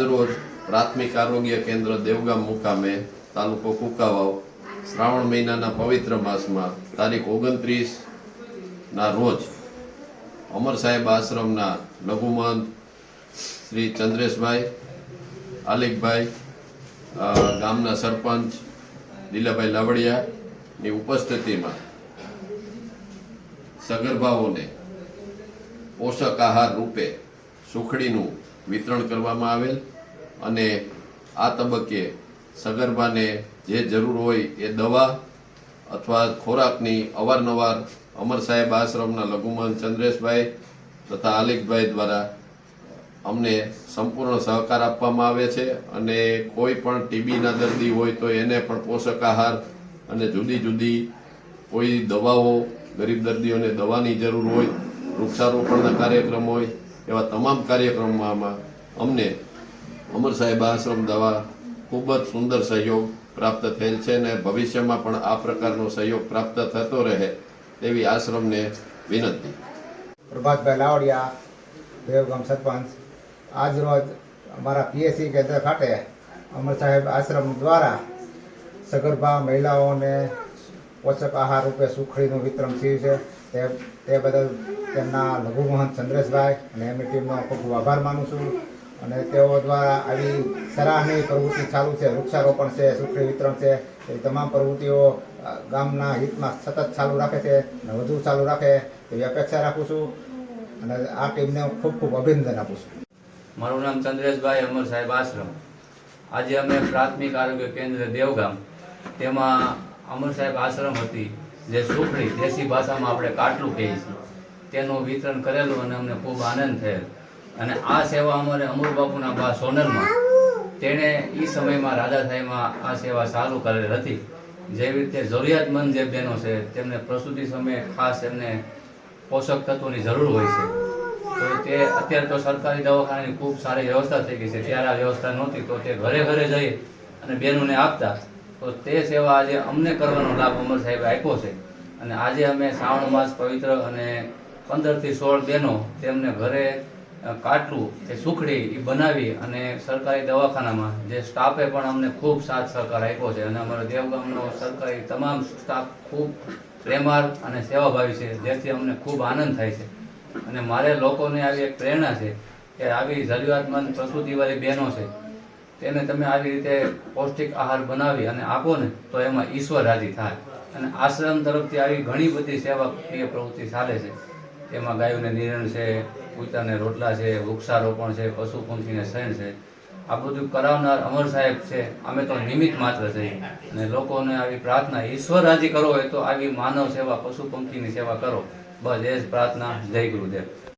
આજરોજ પ્રાથમિક આરોગ્ય કેન્દ્ર દેવગામ મુકામે તાલુકો કુકાવાવ શ્રાવણ મહિનાના પવિત્ર માસમાં તારીખ 29ના રોજ અમર સાહેબ આશ્રમના લઘુમંત શ્રી ચંદ્રેશભાઈ, આલિકભાઈ, ગામના સરપંચ લીલાભાઈ લાવડિયાની ઉપસ્થિતિમાં સગર્ભાઓને પોષક આહાર રૂપે સુખડીનું વિતરણ કરવામાં આવેલ અને આ તબક્કે સગર્ભાને જે જરૂર હોય એ દવા અથવા ખોરાકની અવારનવાર અમર સાહેબ આશ્રમના લઘુમંત ચંદ્રેશભાઈ તથા આલિકભાઈ દ્વારા અમને સંપૂર્ણ સહકાર આપવામાં આવે છે અને કોઈ પણ ટીબીના દર્દી હોય તો એને પણ પોષક આહાર અને જુદી જુદી કોઈ દવાઓ, ગરીબ દર્દીઓને દવાની જરૂર હોય, વૃક્ષારોપણના કાર્યક્રમ હોય, એવા તમામ કાર્યક્રમોમાં અમને અમર સાહેબ આશ્રમ દ્વારા ખૂબ જ સુંદર સહયોગ પ્રાપ્ત થયેલ છે અને ભવિષ્યમાં પણ આ પ્રકારનો સહયોગ પ્રાપ્ત થતો રહે તેવી આશ્રમને વિનંતી. પ્રભાતભાઈ લાવડિયા, દેવગામ સરપંચ. આજ રોજ અમારા પીએસસી કેન્દ્ર ખાતે અમર સાહેબ આશ્રમ દ્વારા સગર્ભા મહિલાઓને પોષક આહાર રૂપે સુખડીનું વિતરણ થયું છે. તે બદલ તેમના લઘુમહંત ચંદ્રેશભાઈ અને એમની ટીમનો ખૂબ ખૂબ આભાર માનું છું. અને તેઓ દ્વારા આવી સરાહનીય પ્રવૃત્તિ ચાલુ છે, વૃક્ષારોપણ છે, સુખડી વિતરણ છે, એ તમામ પ્રવૃત્તિઓ ગામના હિતમાં સતત ચાલુ રાખે છે અને વધુ ચાલુ રાખે એવી અપેક્ષા રાખું છું અને આ ટીમને ખૂબ ખૂબ અભિનંદન આપું છું. મારું નામ ચંદ્રેશભાઈ, અમર સાહેબ આશ્રમ. આજે અમે પ્રાથમિક આરોગ્ય કેન્દ્ર દેવગામ, તેમાં અમર સાહેબ આશ્રમ હતી જે સુખડી, દેશી ભાષામાં આપણે કાટલું કહીએ છીએ, તેનું વિતરણ કરેલું અને અમને ખૂબ આનંદ થયેલ. અને આ સેવા અમારે અમરબાપુના બા સોનલમાં, તેણે એ સમયમાં રાજાશાહીમાં આ સેવા ચાલુ કરેલ હતી. જેવી રીતે જરૂરિયાતમંદ જે બહેનો છે તેમને પ્રસૂતિ સમયે ખાસ એમને પોષક તત્વોની જરૂર હોય છે, તો તે અત્યારે તો સરકારી દવાખાનાની ખૂબ સારી વ્યવસ્થા થઈ ગઈ છે. ત્યારે આ વ્યવસ્થા નહોતી તો તે ઘરે ઘરે જઈ અને બહેનોને આપતા. તો તે સેવા આજે અમને કરવાનો લાભ અમર સાહેબે આપ્યો છે. અને આજે અમે શ્રાવણ માસ પવિત્ર અને 15 થી 16 બહેનો તેમને ઘરે કાટલું એ સુખડી એ બનાવી અને સરકારી દવાખાનામાં જે સ્ટાફે પણ અમને ખૂબ સાથ સહકાર આપ્યો છે. અને અમારા દેવગામનો સરકારી તમામ સ્ટાફ ખૂબ પ્રેમાળ અને સેવાભાવી છે, જેથી અમને ખૂબ આનંદ થાય છે. અને મારે લોકોને આવી એક પ્રેરણા છે કે આવી જરૂરિયાતમંદ પ્રસૂતિવાળી બહેનો છે તેને તમે આવી રીતે પૌષ્ટિક આહાર બનાવી અને આપો ને તો એમાં ઈશ્વર રાજી થાય. અને આશ્રમ તરફથી આવી ઘણી બધી સેવાકીય પ્રવૃત્તિ ચાલે છે. તેમાં ગાયોને નિરણ છે, કૂતરાને રોટલા છે, વૃક્ષારોપણ છે, પશુ પંખીને શયન છે. આ બધું કરાવનાર અમર સાહેબ છે. અમે તો નિમિત્ત માત્ર છીએ. અને લોકોને આવી પ્રાર્થના, ઈશ્વર રાજી કરો હોય તો આવી માનવ સેવા, પશુ પંખીની સેવા કરો. બસ એ જ પ્રાર્થના. જય ગુરુદેવ.